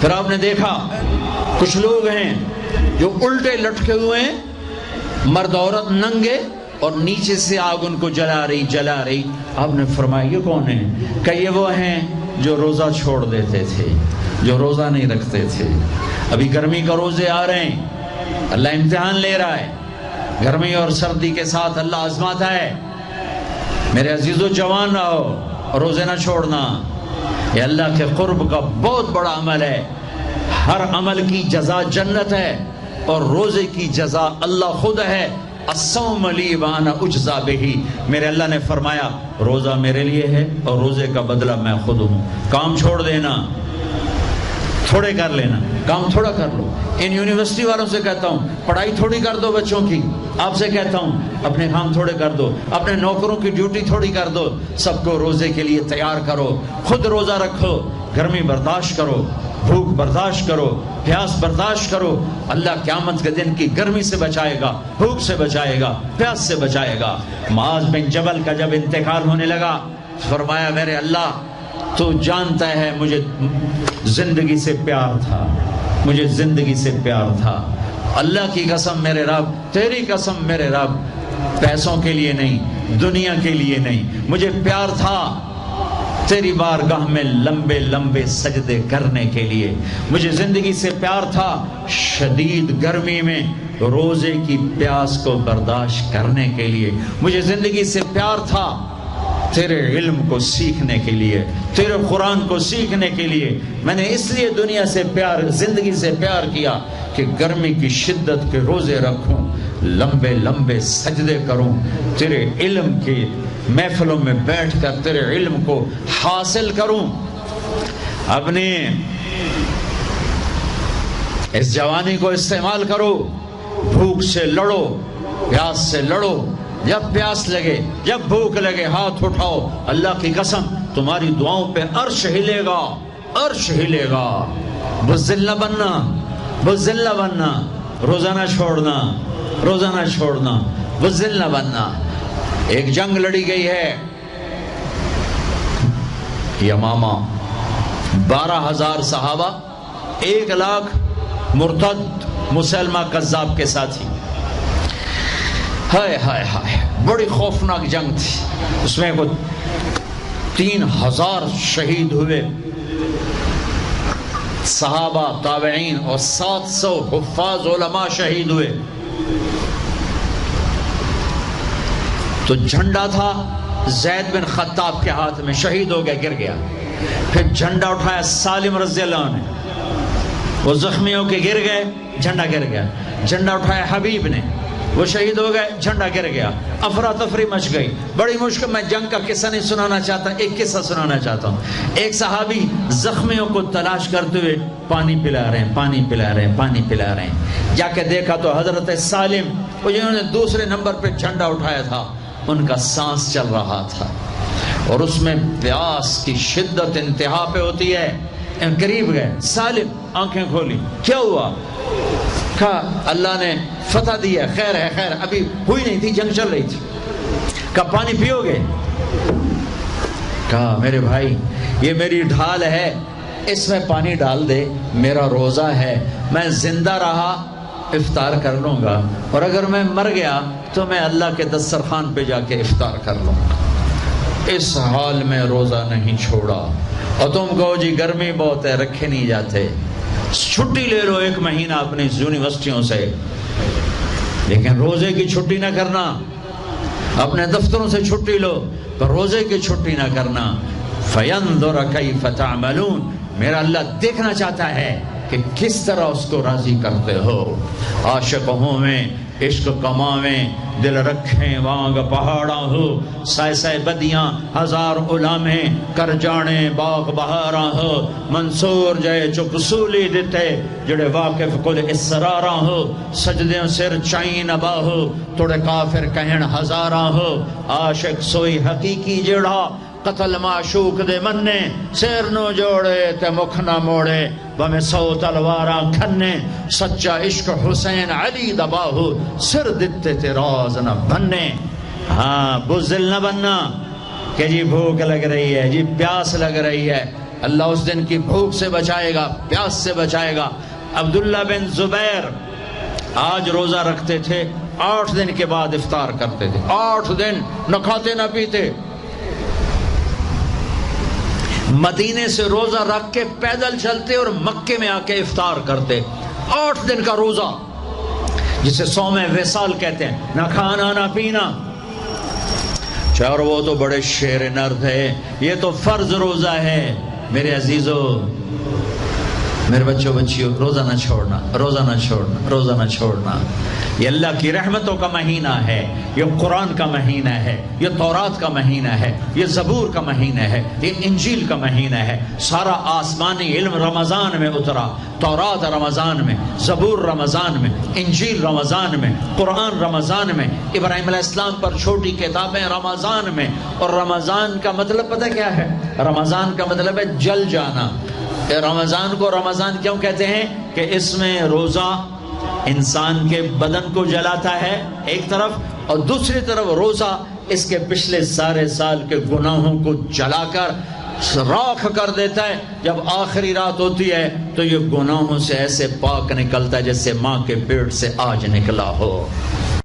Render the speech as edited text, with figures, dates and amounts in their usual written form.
پھر آپ نے دیکھا کچھ لوگ ہیں جو الٹے لٹکے ہوئے ہیں، مرد عورت ننگے، اور نیچے سے آگ ان کو جلا رہی. آپ نے فرمایا یہ کون ہے؟ کہ یہ وہ ہیں جو روزہ چھوڑ دیتے تھے، جو روزہ نہیں رکھتے تھے. ابھی گرمی کا روزے آ رہے ہیں، اللہ امتحان لے رہا ہے. گرمی اور سردی کے ساتھ اللہ آزماتا ہے. میرے عزیزو جوان رہو، روزے نہ چھوڑنا. یہ اللہ کے قرب کا بہت بڑا عمل ہے. ہر عمل کی جزا جنت ہے، اور روزے کی جزا اللہ خود ہے. الصوم لی وانا اجزا بہ. میرے اللہ نے فرمایا روزہ میرے لیے ہے اور روزے کا بدلہ میں خود ہوں. کام چھوڑ دینا، تھوڑے کر لینا، کام تھوڑا کر لو. ان یونیورسٹی والوں سے کہتا ہوں پڑھائی تھوڑی کر دو بچوں کی. آپ سے کہتا ہوں اپنے کام تھوڑے کر دو، اپنے نوکروں کی ڈیوٹی تھوڑی کر دو. سب کو روزے کے لیے تیار کرو. خود روزہ رکھو، گرمی برداشت کرو، بھوک برداشت کرو، پیاس برداشت کرو. اللہ قیامت کے دن کی گرمی سے بچائے گا، بھوک سے بچائے گا، پیاس سے بچائے گا. معاذ بن جبل کا جب انتقال ہونے لگا، فرمایا میرے اللہ تو جانتا ہے مجھے زندگی سے پیار تھا، مجھے زندگی سے پیار تھا. اللہ کی قسم میرے رب، تیری قسم میرے رب، پیسوں کے لیے نہیں، دنیا کے لیے نہیں، مجھے پیار تھا تیری بارگاہ میں لمبے لمبے سجدے کرنے کے لیے. مجھے زندگی سے پیار تھا شدید گرمی میں روزے کی پیاس کو برداشت کرنے کے لیے. مجھے زندگی سے پیار تھا تیرے علم کو سیکھنے کے لیے، تیرے قرآن کو سیکھنے کے لیے. میں نے اس لیے دنیا سے پیار، زندگی سے پیار کیا کہ گرمی کی شدت کے روزے رکھوں، لمبے لمبے سجدے کروں، تیرے علم کی محفلوں میں بیٹھ کر تیرے علم کو حاصل کروں. اپنی اس جوانی کو استعمال کرو، بھوک سے لڑو، پیاس سے لڑو. جب پیاس لگے، جب بھوک لگے، ہاتھ اٹھاؤ. اللہ کی قسم تمہاری دعاؤں پہ عرش ہلے گا، عرش ہلے گا. بزدل نہ بننا، بزدل نہ بننا. روزہ نہ چھوڑنا، روزہ نہ چھوڑنا، بزدل نہ بننا. ایک جنگ لڑی گئی ہے یمامہ، 12,000 صحابہ، 1,00,000 مرتد مسلمہ کذاب کے ساتھی. ہائے ہائے ہائے، بڑی خوفناک جنگ تھی. اس میں 3,000 شہید ہوئے، صحابہ، تابعین اور 700 حفاظ علماء شہید ہوئے. تو جھنڈا تھا زید بن خطاب کے ہاتھ میں، شہید ہو گیا، گر گیا. پھر جھنڈا اٹھایا سالم رضی اللہ عنہ نے، وہ زخمی ہو کے گر گئے، جھنڈا گر گیا. جھنڈا اٹھایا حبیب نے، وہ شہید ہو گئے، جھنڈا گر گیا. افراتفری مچ گئی، بڑی مشکل. میں جنگ کا قصہ نہیں سنانا چاہتا، ایک قصہ سنانا چاہتا ہوں. ایک صحابی زخمیوں کو تلاش کرتے ہوئے پانی پلا رہے ہیں، پانی پلا رہے ہیں، پانی پلا رہے ہیں. جا کے دیکھا تو حضرت سالم، وہ جنہوں نے دوسرے نمبر پہ جھنڈا اٹھایا تھا، ان کا سانس چل رہا تھا، اور اس میں پیاس کی شدت انتہا پہ ہوتی ہے. قریب گئے، سالم آنکھیں کھولی، کیا ہوا؟ کہا اللہ نے فتح دیا، خیر ہے، خیر ابھی ہوئی نہیں تھی، جنگ چل رہی تھی. کہا پانی پیو گے؟ کہا میرے بھائی یہ میری ڈھال ہے، اس میں پانی ڈال دے، میرا روزہ ہے، میں زندہ رہا افطار کر لوں گا، اور اگر میں مر گیا تو میں اللہ کے دسترخوان پہ جا کے افطار کر لوں گا. اس حال میں روزہ نہیں چھوڑا. اور تم کہو جی گرمی بہت ہے، رکھے نہیں جاتے، چھٹی لے لو 1 مہینہ اپنی یونیورسٹیوں سے، لیکن روزے کی چھٹی نہ کرنا. اپنے دفتروں سے چھٹی لو پر روزے کی چھٹی نہ کرنا. فَيَنْظُرَ كَيْفَ تَعْمَلُونَ. میرا اللہ دیکھنا چاہتا ہے کہ کس طرح اس کو راضی کرتے ہو. عاشق ہوں میں، عشق کماویں، دل رکھیں وانگ پہاڑاں ہو، سائے سائے بدیاں 1000 غلامیں کر جانے باغ بہاراں ہو. منصور جائے چک سولی دیتے جڑے واقف کل اسراراں ہو. سجدیں سر چائیں نبا ہو توڑے کافر کہن ہزاراں ہو. عاشق سوئی حقیقی جڑا قتل معشوق دے مننے، سیر نو جوڑے تے مکھ نہ موڑے، بمیں 100 تلواراں کھنے. سچا عشق حسین علی دباہو، سر دتے تے راز نہ بننے. ہاں بزدل نہ بننا کہ جی بھوک لگ رہی ہے، جی پیاس لگ رہی ہے، اللہ اس دن کی بھوک سے بچائے گا، پیاس سے بچائے گا۔ عبداللہ بن زبیر آج روزہ رکھتے تھے، 8 دن کے بعد افطار کرتے تھے، 8 دن نہ کھاتے نہ پیتے۔ مدینے سے روزہ رکھ کے پیدل چلتے اور مکے میں آ کے افطار کرتے، 8 دن کا روزہ جسے صوم وصال کہتے ہیں، نہ کھانا نہ پینا۔ اور وہ تو بڑے شیر نرد ہے، یہ تو فرض روزہ ہے۔ میرے عزیزو، میرے بچوں بچیوں، روزہ نہ چھوڑنا، روزہ نہ چھوڑنا، روزہ نہ چھوڑنا۔ یہ اللہ کی رحمتوں کا مہینہ ہے، یہ قرآن کا مہینہ ہے، یہ تورات کا مہینہ ہے، یہ زبور کا مہینہ ہے، یہ انجیل کا مہینہ ہے۔ سارا آسمانی علم رمضان میں اترا، تورات رمضان میں، زبور رمضان میں، انجیل رمضان میں، قرآن رمضان میں، ابراہیم علیہ السلام پر چھوٹی کتابیں رمضان میں۔ اور رمضان کا مطلب پتہ کیا ہے؟ رمضان کا مطلب ہے جل جانا۔ رمضان کو رمضان کیوں کہتے ہیں؟ کہ اس میں روزہ انسان کے بدن کو جلاتا ہے ایک طرف، اور دوسری طرف روزہ اس کے پچھلے سارے سال کے گناہوں کو جلا کر راکھ کر دیتا ہے۔ جب آخری رات ہوتی ہے تو یہ گناہوں سے ایسے پاک نکلتا ہے جیسے ماں کے پیٹ سے آج نکلا ہو۔